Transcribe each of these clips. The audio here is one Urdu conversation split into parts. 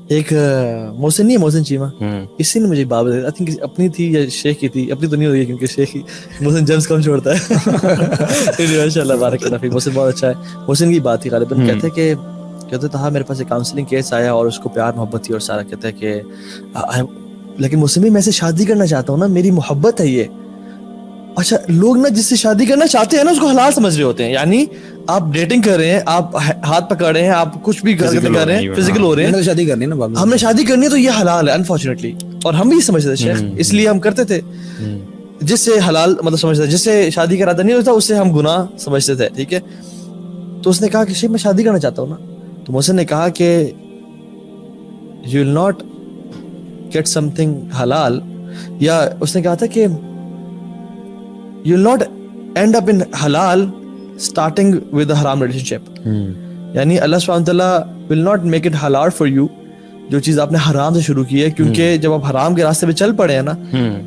ایک محسن نہیں ہے, محسن چیمہ, اسی نے مجھے بات بتائی, آئی تھنک اپنی تھی یا شیخ کی تھی, اپنی تو نہیں ہوئی کیونکہ شیخ ہی, محسن جمس کم چھوڑتا ہے. ماشاء اللہ بارک اللہ فیک, محسن بہت اچھا ہے. محسن کی بات تھی غالباً, کہتے تھا میرے پاس ایک کاؤنسلنگ کیس آیا اور اس کو پیار محبت تھی اور سارا, کہتا ہے کہ لیکن محسن میں سے شادی کرنا چاہتا ہوں نا, میری محبت ہے یہ. اچھا, لوگ نا جس سے شادی کرنا چاہتے ہیں نا اس کو حلال سمجھ رہے ہوتے ہیں, یعنی آپ ڈیٹنگ کر رہے ہیں, آپ ہاتھ پکڑ رہے ہیں, آپ کچھ بھی کر رہے ہیں, فزیکل ہو رہے ہیں, شادی کرنی ہے نا, ہم نے شادی کرنی ہے تو یہ حلال ہے انفارچونیٹلی. اور ہم بھی سمجھتے تھے شیخ, اس لیے ہم کرتے تھے. جس سے حلال مطلب سمجھتے تھے, جس سے شادی کا ارادہ نہیں ہوتا اس سے ہم گناہ سمجھتے تھے, ٹھیک ہے. تو اس نے کہا کہ شیخ میں شادی کرنا چاہتا ہوں نا. تو محسن نے کہا کہ you will not get something حلال, یا اس نے کہا تھا کہ you will not end up in halal starting with a haram relationship. یعنی اللہ سبحانہ وتعالیٰ will not make it halal for you جو چیز آپ نے حرام سے شروع کی ہے, کیونکہ جب آپ حرام کے راستے پہ چل پڑے ہیں نا,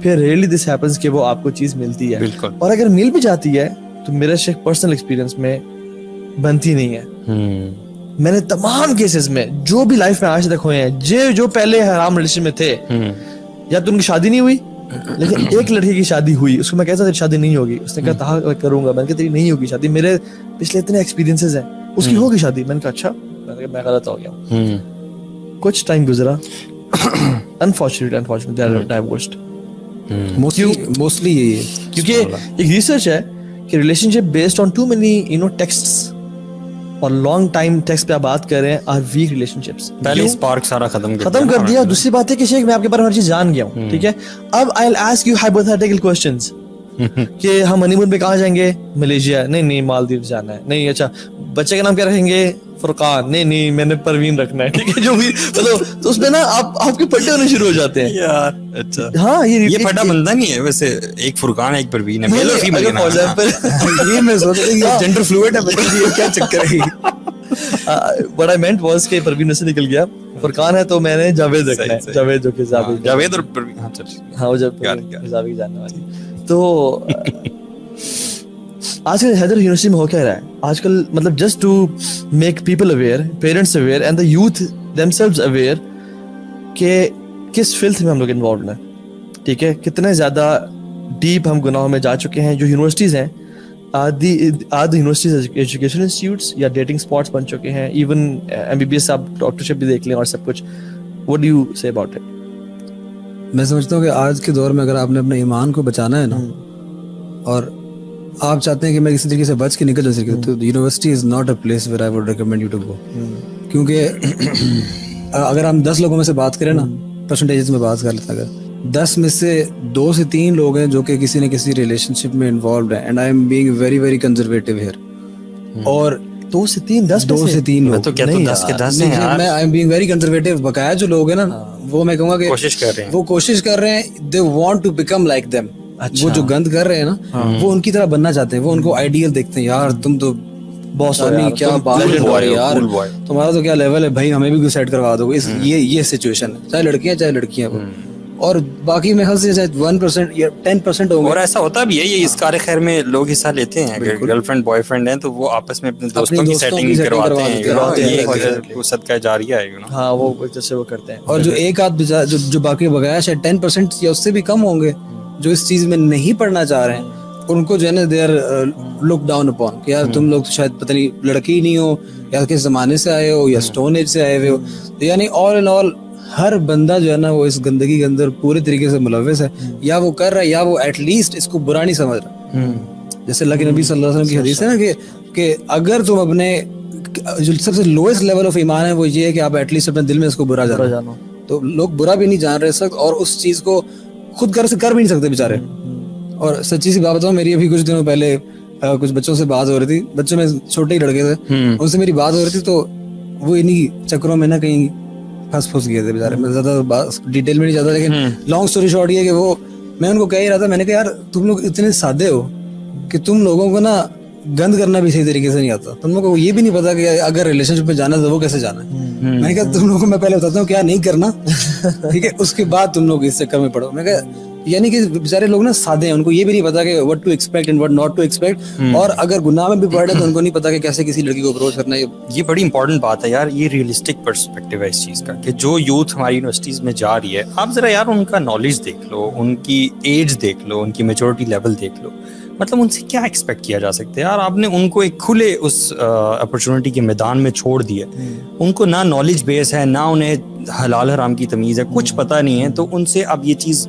پھر ریئلی دس ہیپنس کہ وہ آپ کو چیز ملتی ہے. اور اگر مل بھی جاتی ہے تو میرے شیخ پرسنل ایکسپیرینس میں بنتی نہیں ہے. میں نے تمام کیسز میں جو بھی لائف میں آج تک ہوئے ہیں, جو پہلے حرام ریلیشن میں تھے, یا تو ان کی شادی نہیں ہوئی, لیکن ایک لڑکی کی شادی ہوئی, اس کو میں کہتا تیری شادی نہیں ہوگی, اس نے کہا تھا کروں گا, میں نے کہا تیری نہیں ہوگی شادی, میرے پچھلے اتنے ایکسپیرینسز ہیں, اس کی ہوگی شادی. میں نے کہا اچھا, میں غلط ہو گیا. کچھ ٹائم گزرا, انفارچونیٹلی ڈائیورسڈ. موسٹلی یہی ہے, کیونکہ ایک ریسرچ ہے کہ relationship based on too many texts اور لانگ ٹائم ٹیکسٹ پہ آپ بات کر رہے ہیں, آر ویک ریلیشن شپس. پہلے اسپارک سارا ختم کر دیا. دوسری بات ہے کہ شیخ میں آپ کے بارے میں ہر چیز جان گیا ہوں, ٹھیک ہے. اب I will ask you hypothetical questions کہ ہم ہنی مون پہ کہاں جائیں گے, ملیشیا, نہیں مالدیو جانا ہے, نہیں اچھا بچے کا نام کیا رکھیں گے, فرقان, نہیں میں نے پروین رکھنا ہے, ٹھیک ہے. جو بھی مطلب تو اس میں نا آپ کے پٹے ہونے شروع ہو جاتے ہیں یار. اچھا ہاں, یہ پھٹا بنتا نہیں ہے ویسے, ایک فرقان ایک پروین ہے, میل اور فیمیل یہ میں سوچ رہا ہوں جینڈر فلوئڈ ہے, کیا چکر ہے. What I meant was کہ پروین سے نکل گیا, فرقان ہے تو میں نے جاوید رکھنا ہے, جاوید جو کہ جاوید اور پروین, ہاں وہ جب حزابی کی جاننے والی. تو آج کل حیدر یونیورسٹی میں ہو کیا رہا ہے آج کل, مطلب just to make people aware, parents aware and the youth themselves aware کہ کس فلتھ میں ہم لوگ انوالوڈ ہیں, ٹھیک ہے. کتنے زیادہ ڈیپ ہم گناہوں میں جا چکے ہیں. جو یونیورسٹیز ہیں, آدھی یونیورسٹیز ایجوکیشن انسٹیٹیوٹس یا ڈیٹنگ اسپاٹس بن چکے ہیں. ایون MBBS آپ ڈاکٹرشپ بھی دیکھ لیں اور سب کچھ. What do you say about it? میں سمجھتا ہوں کہ آج کے دور میں اگر آپ نے اپنے ایمان کو بچانا ہے نا, اور آپ چاہتے ہیں کہ میں کسی طریقے سے بچ کے نکل جا, تو university is not a place where I would recommend you to go. کیونکہ اگر ہم 10 لوگوں میں سے بات کریں نا, پرسنٹیجز میں بات کر لیتے ہیں, اگر 10 میں سے 2 سے 3 لوگ ہیں جو کہ کسی نہ کسی ریلیشن شپ میں انوالوڈ ہیں, and I am being very very conservative here, اور 2 سے 3 10 2 سے 3 لوگ تو کیا تو 10 کے 10 ہیں یار. میں آئی ایم بینگ ویری کنزرویٹو. بقایا جو لوگ ہیں نا, وہ میں کہوں گا کہ وہ کوشش کر رہے ہیں, they want to become like them. وہ جو گند کر رہے ہیں نا, وہ ان کی طرح بننا چاہتے ہیں, وہ ان کو آئیڈیل دیکھتے ہیں. یار تم تو باس ہو یار, کیا بات ہے یار, تمہارا تو کیا لیول ہے بھائی, ہمیں بھی سیٹ کروا دو. یہ سچویشن ہے, چاہے لڑکیاں چاہے لڑکیاں. اور باقی میں خیال سے 1% یا 10% ہوں گے. اور ایسا ہوتا بھی ہے, یہ اس کار خیر میں لوگ حصہ لیتے ہیں. اگر گرل فرینڈ بوائے فرینڈ ہیں تو وہ آپس میں اپنے دوستوں کی سیٹنگ کرواتے ہیں, وہ صدقہ جاریہ ہے. ہاں وہ جیسے وہ کرتے ہیں. اور جو ایک آدھ جو باقی بغیر شاید 10% یا اس سے بھی کم ہوں گے جو اس چیز میں نہیں پڑھنا چاہ رہے ہیں, ان کو جو ہے نا they are look down upon کہ یار تم لوگ تو شاید پتہ نہیں لڑکی ہی نہیں ہو, یا کس زمانے سے آئے ہو, یا اسٹون ایج سے آئے ہوئے ہو. یعنی آل ان آل ہر بندہ جو ہے نا وہ اس گندگی کے اندر پورے طریقے سے ملوث ہے, یا وہ کر رہا ہے یا وہ ایٹ لیسٹ اس کو برا نہیں سمجھ رہا. جیسے اللہ کے نبی صلی اللہ علیہ وسلم کی حدیث ہے نا کہ اگر تم اپنے جو سب سے لوئسٹ لیول آف ایمان ہے وہ یہ ہے کہ آپ ایٹ لیسٹ اپنے دل میں اس کو برا جانو. تو لوگ برا بھی نہیں جان رہے سخت, اور اس چیز کو خود کر بھی نہیں سکتے بیچارے. اور سچی سی بات بتاؤں, میری ابھی کچھ دنوں پہلے کچھ بچوں سے بات ہو رہی تھی, بچوں میں چھوٹے ہی لڑکے تھے, ان سے میری بات ہو رہی تھی, تو وہ انہی چکروں میں نا کہیں پھنس گئے تھے بیچارے. میں زیادہ ڈیٹیل میں نہیں جاتا, لیکن لانگ اسٹوری شارٹ یہ کہ وہ, میں ان کو کہہ ہی رہا تھا, میں نے کہا یار تم لوگ اتنے سادے ہو کہ تم لوگوں کو نا گند کرنا بھی صحیح طریقے سے نہیں آتا. تم لوگوں کو یہ بھی نہیں پتا کہ اگر ریلیشن شپ میں جانا تو وہ کیسے جانا ہے. میں نے کہا تم لوگوں کو میں پہلے بتاتا ہوں کیا نہیں کرنا, ٹھیک ہے, اس کے بعد تم لوگ اس چکر میں پڑو. میں کہا یعنی کہ بیچارے لوگ نا سادے ہیں, ان کو یہ بھی نہیں پتا کہ what to expect and what not to expect, اور اگر گناہ میں بھی پڑ رہے تو ان کو نہیں پتا کہ کیسے کسی لڑکی کو اپروچ کرنا ہے. یہ بڑی امپورٹنٹ بات ہے یار, یہ ریئلسٹک پرسپیکٹیو ہے اس چیز کا کہ جو یوتھ ہماری یونیورسٹیز میں جا رہی ہے, آپ ذرا یار ان کا نالج دیکھ لو, ان کی ایج دیکھ لو, ان کی میچورٹی لیول دیکھ لو. مطلب ان سے کیا ایکسپیکٹ کیا جا سکتا ہے یار, آپ نے ان کو ایک کھلے اس اپرچونٹی کے میدان میں چھوڑ دیا, ان کو نہ نالج بیس ہے, نہ انہیں حلال حرام کی تمیز ہے, کچھ پتہ نہیں ہے, تو ان سے اب یہ چیز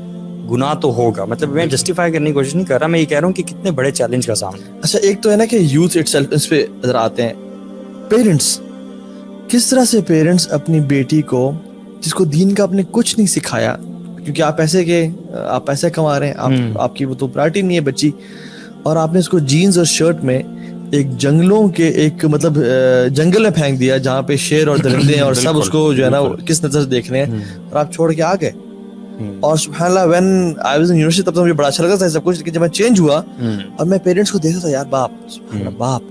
گناہ تو ہوگا. مطلب میں جسٹیفائی کرنے کی کوشش نہیں کر رہا, میں یہ کہہ رہا ہوں کہ کتنے بڑے چیلنج کا سامنا. اچھا ایک تو ہے نا کہ یوتھ اٹ سیلف, اس پہ نظر آتے ہیں پیرنٹس, کس طرح سے پیرنٹس اپنی بیٹی کو جس کو دین کا آپ نے کچھ نہیں سکھایا, کیونکہ آپ پیسے کما رہے ہیں, آپ کی وہ تو پرائرٹی نہیں ہے بچی, اور آپ نے اس کو جینز اور شرٹ میں ایک جنگلوں کے ایک مطلب جنگل میں پھینک دیا جہاں پہ شیر اور درندے ہیں اور سب اس کو جو ہے نا کس نظر سے دیکھ رہے ہیں, اور آپ چھوڑ کے آ گئے. اور سبحان اللہ when I was in university تب تو مجھے بڑا اچھا لگا تھا سب کچھ, لیکن جب میں چینج ہوا اور میں پیرنٹس کو دیکھتا تھا یار باپ,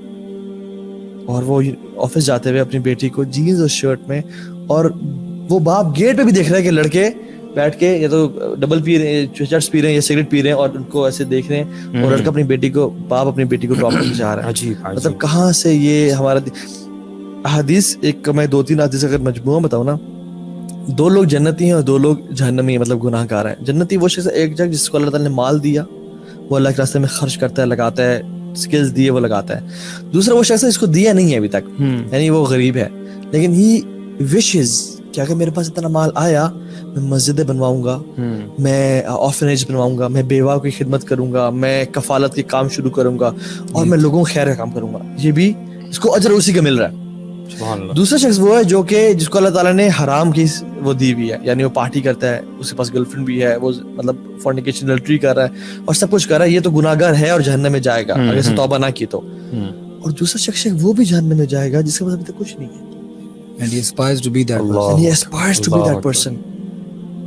اور وہ آفس جاتے ہوئے اپنی بیٹی کو جینز اور شرٹ میں, اور وہ باپ گیٹ پہ بھی دیکھ رہا ہے کہ لڑکے بیٹھ کے یا تو ڈبل پی رہے ہیں, چرچ پی رہے ہیں یا سگریٹ پی رہے ہیں, اور ان کو ایسے دیکھ رہے ہیں, اور لڑکا باپ اپنی بیٹی کو ڈراپ کرنے جا رہا ہے. مطلب کہاں سے یہ ہمارا حدیث, ایک میں 2-3 حدیث اگر مجموعہ بتاؤں نا, 2 لوگ جنتی ہیں اور 2 لوگ جہنمی ہیں, مطلب گناہ گار ہیں. جنتی وہ شخص ایک جگہ جس کو اللہ تعالیٰ نے مال دیا, وہ اللہ کے راستے میں خرچ کرتا ہے, لگاتا ہے, سکلز دیے وہ لگاتا ہے. دوسرا وہ شخص ہے جس کو دیا نہیں ہے ابھی تک, یعنی وہ غریب ہے, لیکن ہی وشز کہ اگر میرے پاس اتنا مال آیا میں مسجدیں بنواؤں گا, میں آرفنیج بنواؤں گا, میں بیواؤں کی خدمت کروں گا, میں کفالت کے کام شروع کروں گا, اور میں لوگوں کو خیر کا کام کروں گا. یہ بھی اس کو اجر اسی کا مل رہا ہے. دوسرا شخص وہ ہے جو کہ جس کو اللہ تعالیٰ نے حرام کی وہ دی ہوئی ہے, یعنی وہ پارٹی کرتا ہے, اس کے پاس گرل فرینڈ بھی ہے, وہ مطلب فورنیکیشن اڈلٹری کر رہا ہے اور سب کچھ کر رہا ہے, یہ تو گناہ گار ہے اور جہنم میں جائے گا اگر اسے توبہ نہ کی تو. اور دوسرا شخص وہ بھی جہنم میں جائے گا جس کے پاس ابھی تک کچھ نہیں ہے, and he aspires to be that person.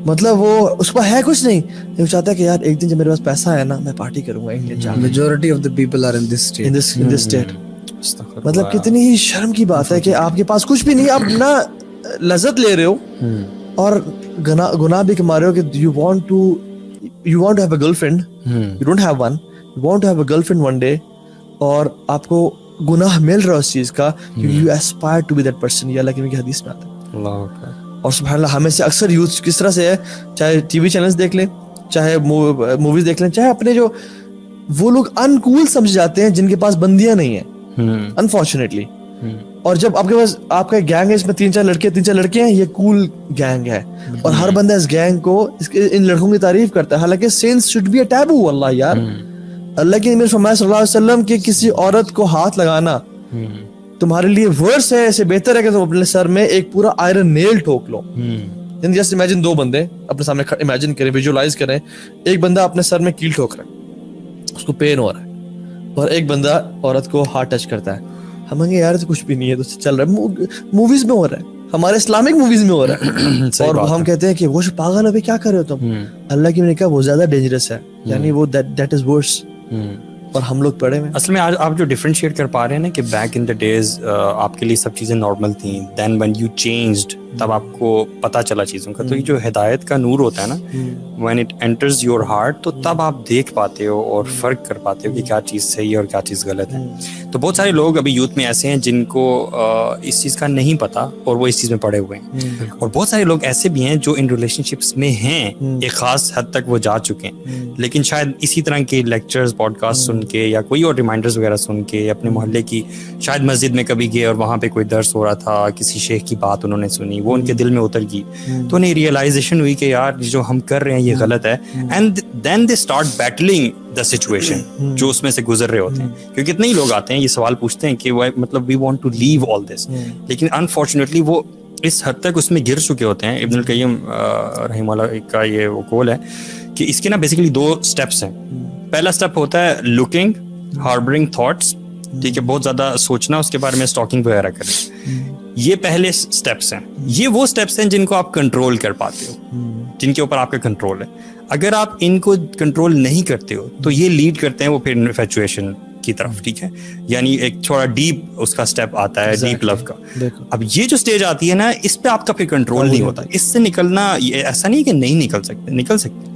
مطلب وہ اس پر ہے کچھ نہیں, وہ چاہتا ہے کہ یار ایک دن جب میرے پاس پیسہ ہے نا میں پارٹی کروں گا انگلینڈ جا. Majority of the people are in this state. مطلب کتنی ہی شرم کی بات ہے کہ آپ کے پاس کچھ بھی نہیں, آپ نہ لذت لے رہے ہو اور گناہ بھی کما رہے ہو کہ you want to have a girlfriend, you don't have one, you want to have a girlfriend one day, اور آپ کو گناہ مل رہا ہے اس چیز کا کیونکہ you aspire to be that person. یہ اللہ کی حدیث میں آتا ہے. اللہ اکبر. اور سبحان اللہ ہمیں سے اکثر یوتھ کس طرح سے ہے, چاہے ٹی وی چینلز دیکھ لیں, چاہے موویز دیکھ لیں, چاہے اپنے جو وہ لوگ انکول سمجھ جاتے ہیں جن کے پاس بندیاں نہیں ہیں انفارچونیٹلی, اور جب آپ کے پاس آپ کا گینگ ہے اس میں 3-4 لڑکے ہیں, یہ کول گینگ ہے, اور ہر بندہ اس گینگ کو ان لڑکوں کی تعریف کرتا ہے, حالانکہ sense should be a taboo. واللہ یار اللہ کے نبی فرمایا صلی اللہ علیہ وسلم کہ کسی عورت کو ہاتھ لگانا تمہارے لیے ورس ہے, ایسے بہتر ہے کہ تم اپنے سر میں ایک پورا آئرن نیل ٹھوک لو. جسٹ امیجن 2 بندے اپنے سامنے امیجن کریں, ویژوالائز کریں, ایک بندہ اپنے سر میں کیل ٹھوک رہا ہے, اس کو پین ہو رہا ہے, اور ایک بندہ عورت کو ہاتھ ٹچ کرتا ہے. ہم کہیں یار تو کچھ بھی نہیں ہے, تو چل رہا ہے, موویز میں ہو رہا ہے, ہمارے اسلامک موویز میں ہو رہا ہے, اور ہم کہتے ہیں کہ وہ پاگل ہے, کیا کر رہے ہو تم. اللہ کی نے کہا وہ زیادہ ڈینجرس ہے, یعنی وہ دیٹ از ورس, اور ہم لوگ پڑھے ہوئے. اصل میں آج آپ جو ڈفرینشیٹ کر پا رہے ہیں نا کہ بیک ان دا ڈیز آپ کے لیے سب چیزیں نارمل تھیں, دین وین یو چینجڈ تب آپ کو پتہ چلا چیزوں کا. تو یہ جو ہدایت کا نور ہوتا ہے نا, when it enters your heart, تو تب آپ دیکھ پاتے ہو اور فرق کر پاتے ہو کہ کیا چیز صحیح ہے اور کیا چیز غلط ہے. تو بہت سارے لوگ ابھی یوتھ میں ایسے ہیں جن کو اس چیز کا نہیں پتہ اور وہ اس چیز میں پڑے ہوئے ہیں, اور بہت سارے لوگ ایسے بھی ہیں جو ان ریلیشن شپس میں ہیں, ایک خاص حد تک وہ جا چکے ہیں, لیکن شاید اسی طرح کے لیکچرز پوڈ کاسٹ سن کے یا کوئی اور ریمائنڈرز وغیرہ سن کے, اپنے محلے کی شاید مسجد میں کبھی گئے اور وہاں پہ کوئی درس ہو رہا تھا, کسی شیخ کی بات انہوں نے سنی, وہ ان کے دل میں اتر گئی, تو انہیں ریئلائزیشن ہوئی کہ یار جو ہم کر رہے ہیں یہ غلط ہے, and then they start battling the situation جو اس میں سے گزر رہے ہوتے ہیں. کیونکہ اتنے ہی لوگ آتے ہیں یہ سوال پوچھتے ہیں کہ مطلب وی وانٹ ٹو لیو آل دس, لیکن انفارچونیٹلی وہ اس حد تک اس میں گر چکے ہوتے ہیں. ابن القیم رحمہ اللہ کا یہ وہ قول ہے کہ اس کے نا بیسیکلی 2 اسٹیپس ہیں. پہلا اسٹیپ ہوتا ہے لوکنگ, ہاربرنگ تھاٹس, ٹھیک ہے, بہت زیادہ سوچنا, اس کے بارے میں اسٹاکنگ وغیرہ کریں. یہ پہلے اسٹیپس ہیں, یہ وہ اسٹیپس ہیں جن کو آپ کنٹرول کر پاتے ہو, جن کے اوپر آپ کا کنٹرول ہے. اگر آپ ان کو کنٹرول نہیں کرتے ہو تو یہ لیڈ کرتے ہیں وہ پھر انفیچویشن کی طرف, ٹھیک ہے, یعنی ایک تھوڑا ڈیپ اس کا اسٹیپ آتا ہے, ڈیپ لو کا. اب یہ جو اسٹیج آتی ہے نا, اس پہ آپ کا پھر کنٹرول نہیں ہوتا. اس سے نکلنا ایسا نہیں کہ نہیں نکل سکتے,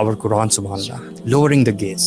our Quran, subhanallah, lowering the gaze.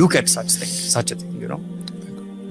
look at such a thing, you know.